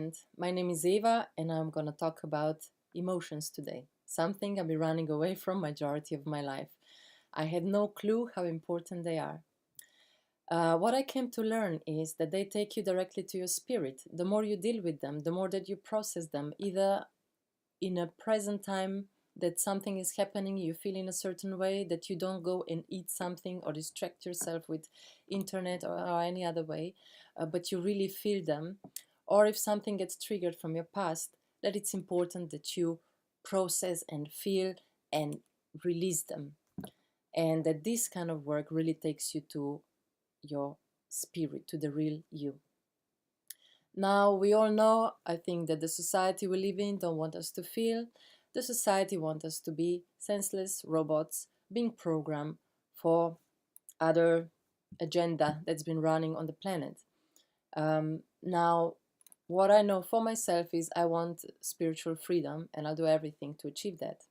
and my name is Eva, and I'm gonna talk about emotions today. Something I've been running away from majority of my life. I had no clue how important they are. What I came to learn is that they take you directly to your spirit. The more you deal with them, the more that you process them, either in a present time that something is happening, you feel in a certain way, that you don't go and eat something or distract yourself with internet or any other way, but you really feel them. Or if something gets triggered from your past, that it's important that you process and feel and release them. And that this kind of work really takes you to your spirit, to the real you. Now, we all know, I think, that the society we live in don't want us to feel. The society wants us to be senseless robots being programmed for other agenda that's been running on the planet. Now, what I know for myself is I want spiritual freedom, and I'll do everything to achieve that.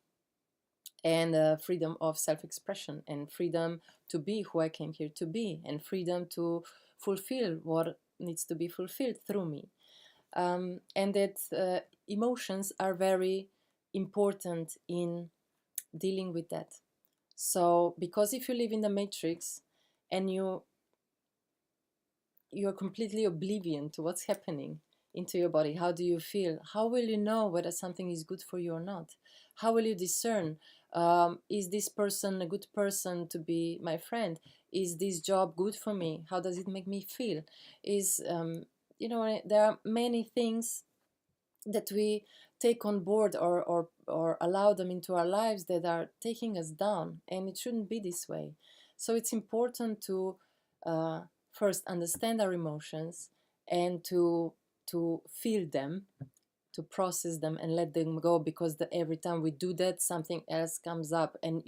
And freedom of self-expression, and freedom to be who I came here to be, and freedom to fulfill what needs to be fulfilled through me. And that emotions are very important in dealing with that. So, because if you live in the matrix and you're completely oblivion to what's happening into your body, how do you feel? How will you know whether something is good for you or not? How will you discern? Is this person a good person to be my friend? Is this job good for me? How does it make me feel? There are many things that we take on board or allow them into our lives that are taking us down, and it shouldn't be this way. So it's important to uh, first understand our emotions and to feel them, to process them and let them go, because every time we do that, something else comes up, and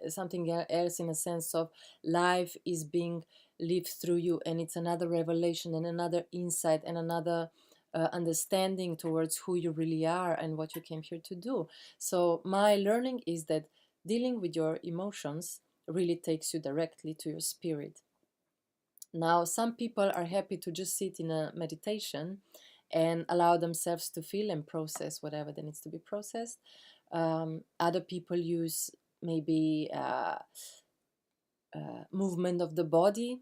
something else, in a sense of life is being lived through you, and it's another revelation and another insight and another understanding towards who you really are and what you came here to do. So my learning is that dealing with your emotions really takes you directly to your spirit. Now, some people are happy to just sit in a meditation and allow themselves to feel and process whatever that needs to be processed. Other people use maybe movement of the body,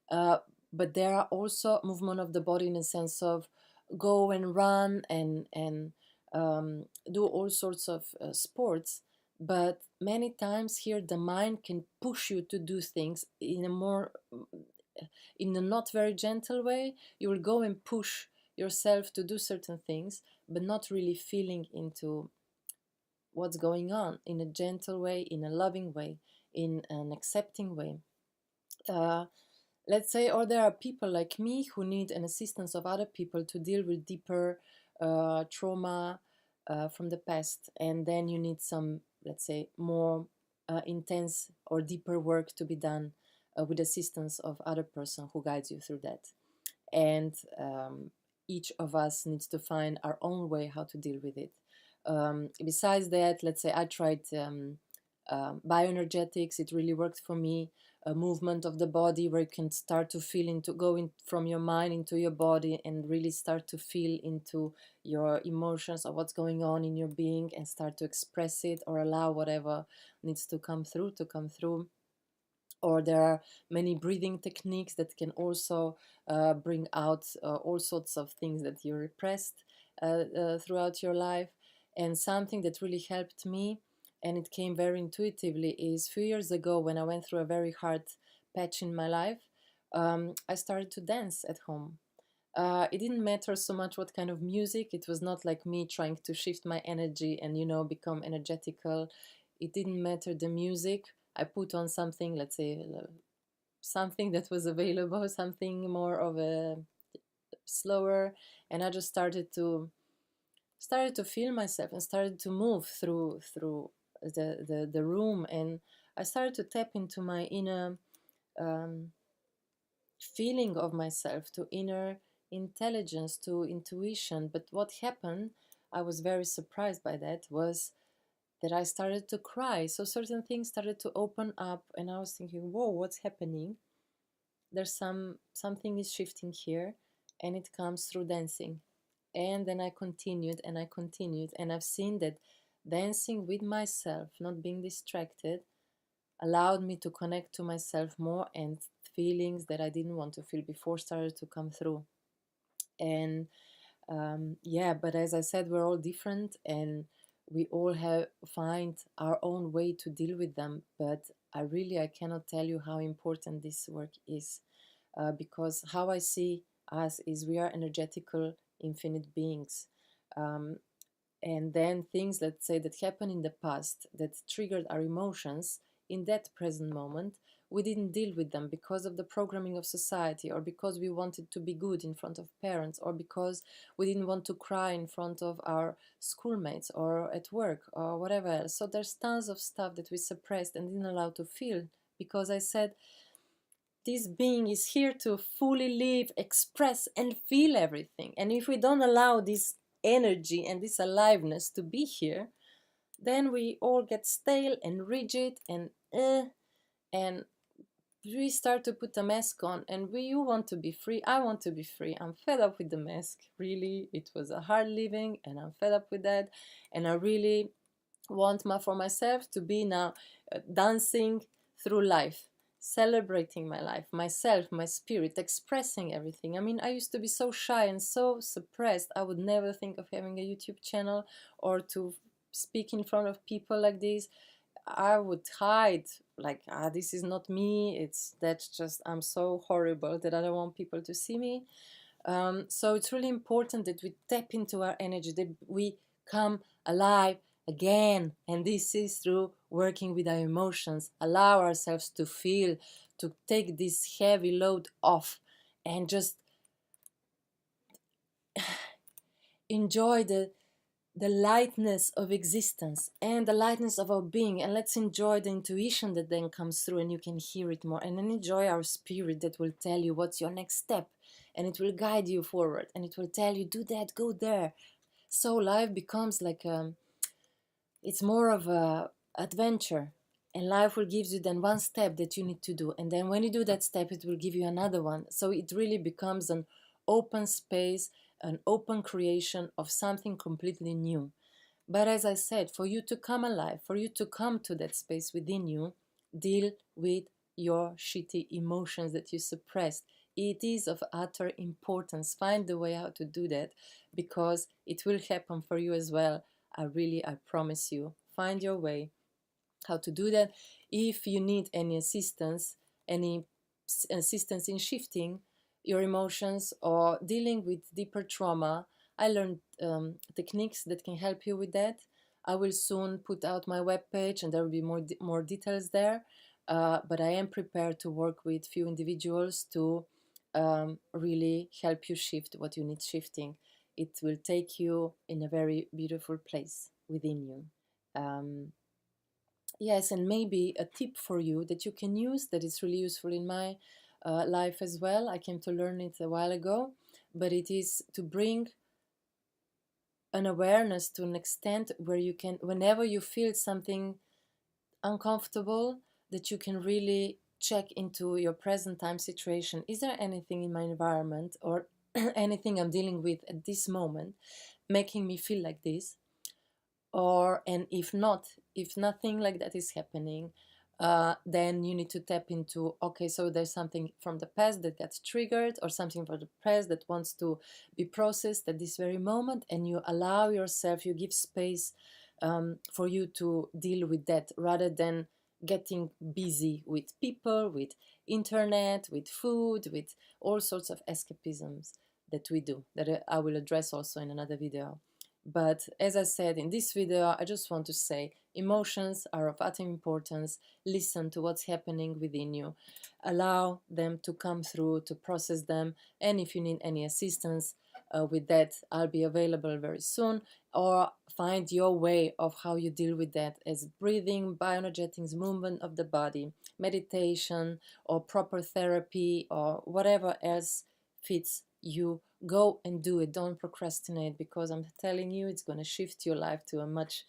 but there are also movement of the body in a sense of go and run and do all sorts of sports. But many times here the mind can push you to do things in a not very gentle way. You will go and push yourself to do certain things, but not really feeling into what's going on in a gentle way, in a loving way, in an accepting way. Uh, let's say, or there are people like me who need an assistance of other people to deal with deeper trauma from the past, and then you need some, let's say, more intense or deeper work to be done with assistance of other person who guides you through that. And each of us needs to find our own way how to deal with it. Besides that, let's say I tried bioenergetics. It really worked for me. A movement of the body where you can start to feel into going from your mind into your body and really start to feel into your emotions or what's going on in your being, and start to express it or allow whatever needs to come through to come through. Or there are many breathing techniques that can also bring out all sorts of things that you repressed throughout your life. And something that really helped me, and it came very intuitively, is a few years ago when I went through a very hard patch in my life. I started to dance at home. It didn't matter so much what kind of music. It was not like me trying to shift my energy and, become energetical. It didn't matter the music. I put on something, let's say, something that was available, something more of a slower, and I just started to feel myself and started to move through the room, and I started to tap into my inner um, feeling of myself, to inner intelligence, to intuition. But what happened, I was very surprised by that, was that I started to cry. So certain things started to open up, and I was thinking, whoa, what's happening? There's something is shifting here, and it comes through dancing. And then I continued and I continued, and I've seen that dancing with myself, not being distracted, allowed me to connect to myself more, and feelings that I didn't want to feel before started to come through. And yeah, but as I said, we're all different, and we all have find our own way to deal with them. But I cannot tell you how important this work is, because how I see us is we are energetical, infinite beings. Um, and then things, let's say, that happened in the past that triggered our emotions in that present moment, we didn't deal with them because of the programming of society, or because we wanted to be good in front of parents, or because we didn't want to cry in front of our schoolmates or at work or whatever else. So there's tons of stuff that we suppressed and didn't allow to feel, because I said this being is here to fully live, express, and feel everything. And if we don't allow this energy and this aliveness to be here, then we all get stale and rigid and we start to put a mask on. And you want to be free. I want to be free. I'm fed up with the mask. Really, it was a hard living, and I'm fed up with that. And I really want for myself to be now dancing through life, celebrating my life, myself, my spirit, expressing everything. I mean, I used to be so shy and so suppressed. I would never think of having a YouTube channel or to speak in front of people like this. I would hide, like, this is not me. That's just, I'm so horrible that I don't want people to see me. So it's really important that we tap into our energy, that we come alive again. And this is through working with our emotions, allow ourselves to feel, to take this heavy load off, and just enjoy the lightness of existence and the lightness of our being. And let's enjoy the intuition that then comes through, and you can hear it more. And then enjoy our spirit that will tell you what's your next step, and it will guide you forward, and it will tell you, do that, go there. So life becomes like it's more of a adventure, and life will give you then one step that you need to do, and then when you do that step, it will give you another one. So it really becomes an open space, an open creation of something completely new. But as I said, for you to come alive, for you to come to that space within you, deal with your shitty emotions that you suppressed. It is of utter importance. Find the way how to do that, because it will happen for you as well. I promise you. Find your way how to do that. If you need any assistance in shifting your emotions or dealing with deeper trauma, I learned techniques that can help you with that. I will soon put out my webpage, and there will be more details there. But I am prepared to work with few individuals to really help you shift what you need shifting. It will take you in a very beautiful place within you. Um, Yes, and maybe a tip for you that you can use that is really useful in my life as well. I came to learn it a while ago, but it is to bring an awareness to an extent where you can, whenever you feel something uncomfortable, that you can really check into your present time situation. Is there anything in my environment or anything I'm dealing with at this moment making me feel like this? Or, and if not, if nothing like that is happening, then you need to tap into, okay, so there's something from the past that gets triggered, or something from the past that wants to be processed at this very moment, and you allow yourself, you give space for you to deal with that, rather than getting busy with people, with internet, with food, with all sorts of escapisms that we do, that I will address also in another video. But as I said in this video, I just want to say emotions are of utter importance. Listen to what's happening within you. Allow them to come through, to process them. And if you need any assistance with that, I'll be available very soon. Or find your way of how you deal with that, as breathing, bioenergetics, movement of the body, meditation, or proper therapy, or whatever else fits you. Go and do it. Don't procrastinate, because I'm telling you, it's going to shift your life to a much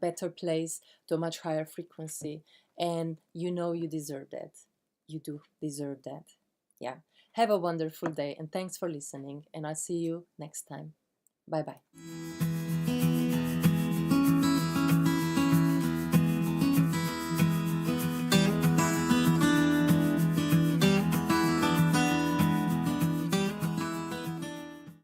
better place, to a much higher frequency. And you know you deserve that. You do deserve that. Yeah. Have a wonderful day and thanks for listening. And I'll see you next time. Bye bye.